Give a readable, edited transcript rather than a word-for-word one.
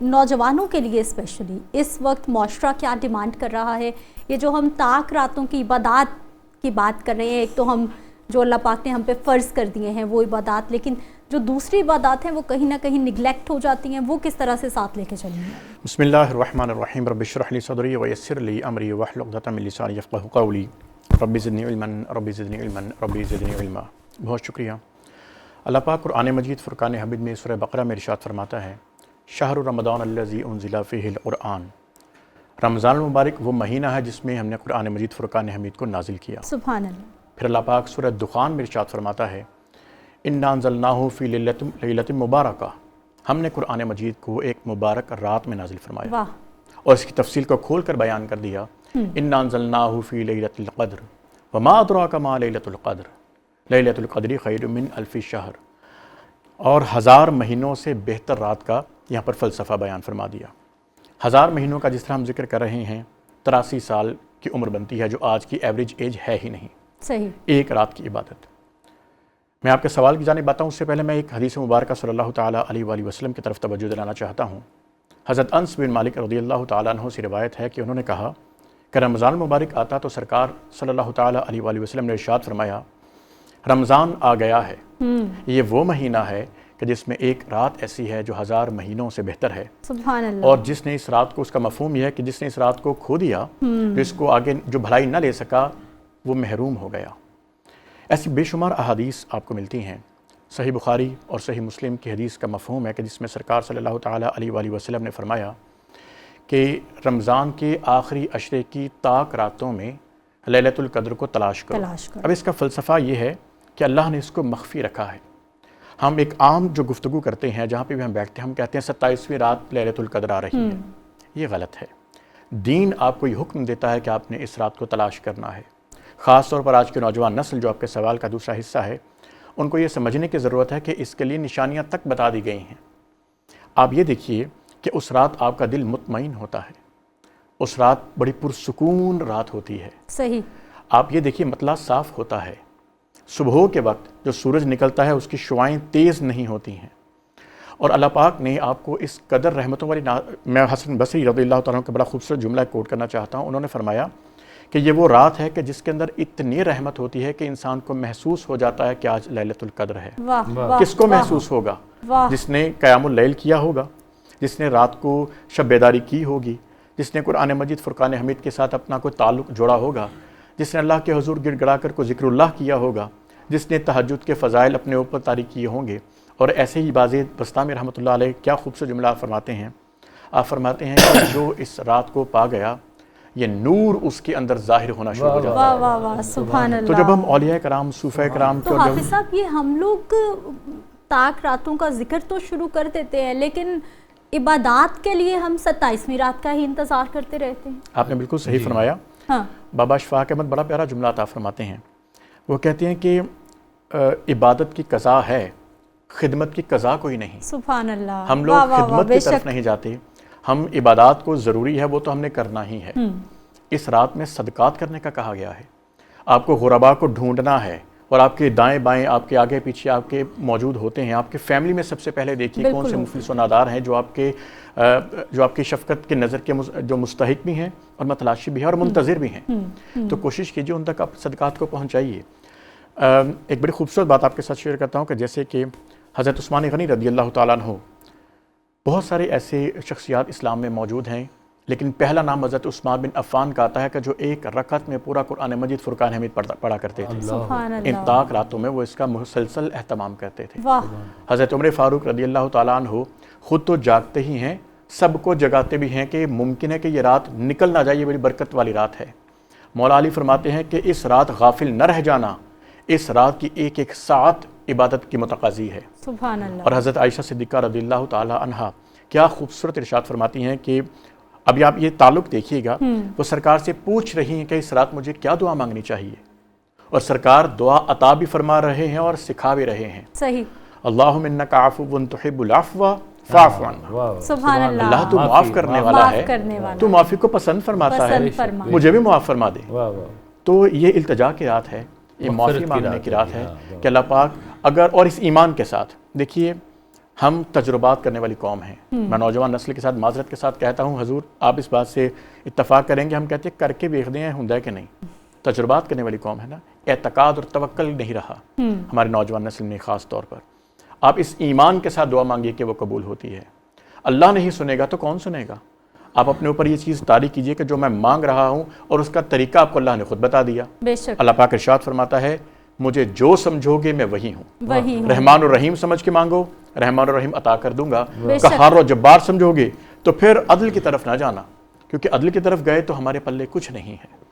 نوجوانوں کے لیے اسپیشلی اس وقت معاشرہ کیا ڈیمانڈ کر رہا ہے؟ یہ جو ہم طاق راتوں کی عبادات کی بات کر رہے ہیں، ایک تو ہم جو اللہ پاک نے ہم پہ فرض کر دیے ہیں وہ عبادات، لیکن جو دوسری عبادات ہیں وہ کہیں نہ کہیں نگلیکٹ ہو جاتی ہیں، وہ کس طرح سے ساتھ لے کے چلیں گے؟ بسم اللہ الرحمن الرحیم، رب اشرح لی صدری ویسر لی امری واحلل عقدۃ من لسانی یفقہوا قولی، رب زدنی علما رب زدنی علما رب زدنی علما۔ بہت شکریہ۔ اللہ پاک قرآن مجید فرقان حمید میں سورہ بقرہ میں ارشاد فرماتا ہے، شہر رمضان الذی انزل فیہ القرآن، رمضان المبارک وہ مہینہ ہے جس میں ہم نے قرآن مجید فرقان حمید کو نازل کیا۔ سبحان اللہ۔ پھر اللہ پاک سورہ دخان میں ارشاد فرماتا ہے، انا انزلناہ فی لیلۃ مبارکہ، ہم نے قرآن مجید کو ایک مبارک رات میں نازل فرمایا۔ واہ۔ اور اس کی تفصیل کو کھول کر بیان کر دیا، انا انزلناہ فی لیلۃ القدر وما ادراک ما لیلۃ القدر لیلۃ القدر خیر من الف شہر، اور 1000 مہینوں سے بہتر رات کا یہاں پر فلسفہ بیان فرما دیا۔ 1000 مہینوں کا جس طرح ہم ذکر کر رہے ہیں 83 سال کی عمر بنتی ہے، جو آج کی ایوریج ایج ہے ہی نہیں، صحیح، ایک رات کی عبادت۔ میں آپ کے سوال کی جانب آتا ہوں، اس سے پہلے میں ایک حدیث مبارکہ صلی اللہ تعالیٰ علیہ وآلہ وسلم کی طرف توجہ دلانا چاہتا ہوں۔ حضرت انس بن مالک رضی اللہ تعالیٰ عنہ سے روایت ہے کہ انہوں نے کہا کہ رمضان مبارک آتا تو سرکار صلی اللہ تعالیٰ علیہ وآلہ وسلم نے ارشاد فرمایا، رمضان آ گیا ہے، یہ وہ مہینہ ہے کہ جس میں ایک رات ایسی ہے جو 1000 مہینوں سے بہتر ہے۔ سبحان اللہ۔ اور جس نے اس رات کو، اس کا مفہوم یہ ہے کہ جس نے اس رات کو کھو دیا، جو اس کو آگے جو بھلائی نہ لے سکا، وہ محروم ہو گیا۔ ایسی بے شمار احادیث آپ کو ملتی ہیں۔ صحیح بخاری اور صحیح مسلم کی حدیث کا مفہوم ہے کہ جس میں سرکار صلی اللہ تعالیٰ علیہ وآلہ وسلم نے فرمایا کہ رمضان کے آخری عشرے کی طاق راتوں میں لیلۃ القدر کو تلاش کرو۔ اب اس کا فلسفہ یہ ہے کہ اللہ نے اس کو مخفی رکھا ہے۔ ہم ایک عام جو گفتگو کرتے ہیں، جہاں پہ بھی ہم بیٹھتے ہیں، ہم کہتے ہیں 27ویں رات لیلۃ القدر آ رہی ہے۔ یہ غلط ہے۔ دین آپ کو یہ حکم دیتا ہے کہ آپ نے اس رات کو تلاش کرنا ہے۔ خاص طور پر آج کے نوجوان نسل، جو آپ کے سوال کا دوسرا حصہ ہے، ان کو یہ سمجھنے کی ضرورت ہے کہ اس کے لیے نشانیاں تک بتا دی گئی ہیں۔ آپ یہ دیکھیے کہ اس رات آپ کا دل مطمئن ہوتا ہے، اس رات بڑی پرسکون رات ہوتی ہے۔ صحیح۔ آپ یہ دیکھیے مطلع صاف ہوتا ہے، صبح کے وقت جو سورج نکلتا ہے اس کی شعائیں تیز نہیں ہوتی ہیں، اور اللہ پاک نے آپ کو اس قدر رحمتوں والی میں حسن بصری رضی اللہ تعالیٰ کا بڑا خوبصورت جملہ کوٹ کرنا چاہتا ہوں۔ انہوں نے فرمایا کہ یہ وہ رات ہے کہ جس کے اندر اتنی رحمت ہوتی ہے کہ انسان کو محسوس ہو جاتا ہے کہ آج لیلۃ القدر ہے۔ کس کو محسوس ہوگا؟ جس نے قیام اللیل کیا ہوگا، جس نے رات کو شب بیداری کی ہوگی، جس نے قرآن مجید فرقان حمید کے ساتھ اپنا کوئی تعلق جوڑا ہوگا، جس نے اللہ کے حضور گڑ گڑا کر کو ذکر اللہ کیا ہوگا، جس نے تہجد کے فضائل اپنے اوپر طاری کیے ہوں گے۔ اور ایسے ہی بازید بستامی رحمۃ اللہ علیہ کیا خوبصورت جملہ فرماتے ہیں، آپ فرماتے ہیں کہ جو اس رات کو پا گیا، یہ نور اس کے اندر ظاہر ہونا شروع ہو جاتا ہے۔ واہ واہ واہ، سبحان اللہ۔ تو جب ہم اولیاء کرام، صوفیاء کرام تو حافظ صاحب، یہ ہم لوگ طاق راتوں کا ذکر تو شروع کر دیتے ہیں، لیکن عبادات کے لیے ہم 27ویں رات کا ہی انتظار کرتے رہتے ہیں۔ آپ نے بالکل صحیح فرمایا۔ بابا شفاق احمد بڑا پیارا جملہ عطا فرماتے ہیں، وہ کہتے ہیں کہ عبادت کی قضا ہے، خدمت کی قضا کوئی نہیں۔ سبحان اللہ۔ ہم لوگ خدمت کی طرف نہیں جاتے، ہم عبادات کو ضروری ہے وہ تو ہم نے کرنا ہی ہے۔ اس رات میں صدقات کرنے کا کہا گیا ہے، آپ کو غرباء کو ڈھونڈنا ہے، اور آپ کے دائیں بائیں، آپ کے آگے پیچھے آپ کے موجود ہوتے ہیں۔ آپ کے فیملی میں سب سے پہلے دیکھیے کون سے مفلس و نادار ہیں جو آپ کی شفقت کے نظر کے جو مستحق بھی ہیں اور متلاشی بھی ہیں اور منتظر بھی ہیں۔ تو کوشش کیجیے ان تک آپ صدقات کو پہنچائیے۔ ایک بڑی خوبصورت بات آپ کے ساتھ شیئر کرتا ہوں کہ جیسے کہ حضرت عثمان غنی رضی اللہ تعالیٰ عنہ، بہت سارے ایسے شخصیات اسلام میں موجود ہیں، لیکن پہلا نام حضرت عثمان بن عفان کا آتا ہے کہ جو ایک رکعت میں پورا قرآن مجید فرقان حمید پڑھا کرتے تھے۔ ان طاق راتوں میں وہ اس کا مسلسل اہتمام کرتے تھے۔ حضرت عمر فاروق رضی اللہ تعالیٰ عنہ خود تو جاگتے ہی ہیں، سب کو جگاتے بھی ہیں کہ ممکن ہے کہ یہ رات نکل نہ جائے، یہ بڑی برکت والی رات ہے۔ مولا علی فرماتے ہیں کہ اس رات غافل نہ رہ جانا، اس رات کی ایک ایک ساعت عبادت کی متقاضی ہے۔ سبحان اللہ۔ اور حضرت عائشہ صدیقہ رضی اللہ تعالیٰ عنہا کیا خوبصورت ارشاد فرماتی ہیں کہ ابھی آپ یہ تعلق دیکھیے گا، وہ سرکار سے پوچھ رہی ہیں کہ اس رات مجھے کیا دعا مانگنی چاہیے، اور سرکار دعا عطا بھی فرما رہے ہیں اور سکھا بھی رہے ہیں۔ صحیح۔ اللہم انک عفو تحب العفو فاعف عنا۔ سبحان اللہ۔ اللہ تو معاف کرنے والا ہے، تو معافی کو پسند فرماتا ہے، مجھے بھی معاف فرما دے۔ تو یہ التجا کی رات ہے، یہ معافی مانگنے کی رات ہے کہ اللہ پاک اگر، اور اس ایمان کے ساتھ دیکھیے ہم تجربات کرنے والی قوم ہیں. میں نوجوان نسل کے ساتھ معذرت کے ساتھ کہتا ہوں حضور آپ اس بات سے اتفاق کریں گے, ہم کہتے ہیں کر کے دیکھتے ہیں ہوندا ہے کہ نہیں. تجربات کرنے والی قوم ہے نا, اعتقاد اور توکل نہیں رہا ہمارے نوجوان نسل میں خاص طور پر. آپ اس ایمان کے ساتھ دعا مانگیے کہ وہ قبول ہوتی ہے. اللہ نہیں سنے گا تو کون سنے گا؟ آپ اپنے اوپر یہ چیز طاری کیجئے کہ جو میں مانگ رہا ہوں اور اس کا طریقہ آپ کو اللہ نے خود بتا دیا. بے شک. اللہ پاک ارشاد فرماتا ہے مجھے جو سمجھو گے میں وہی ہوں. رحمان الرحیم سمجھ کے مانگو, رحمان الرحیم عطا کر دوں گا. قہار و جبار سمجھو گے تو پھر عدل کی طرف نہ جانا, کیونکہ عدل کی طرف گئے تو ہمارے پلے کچھ نہیں ہے.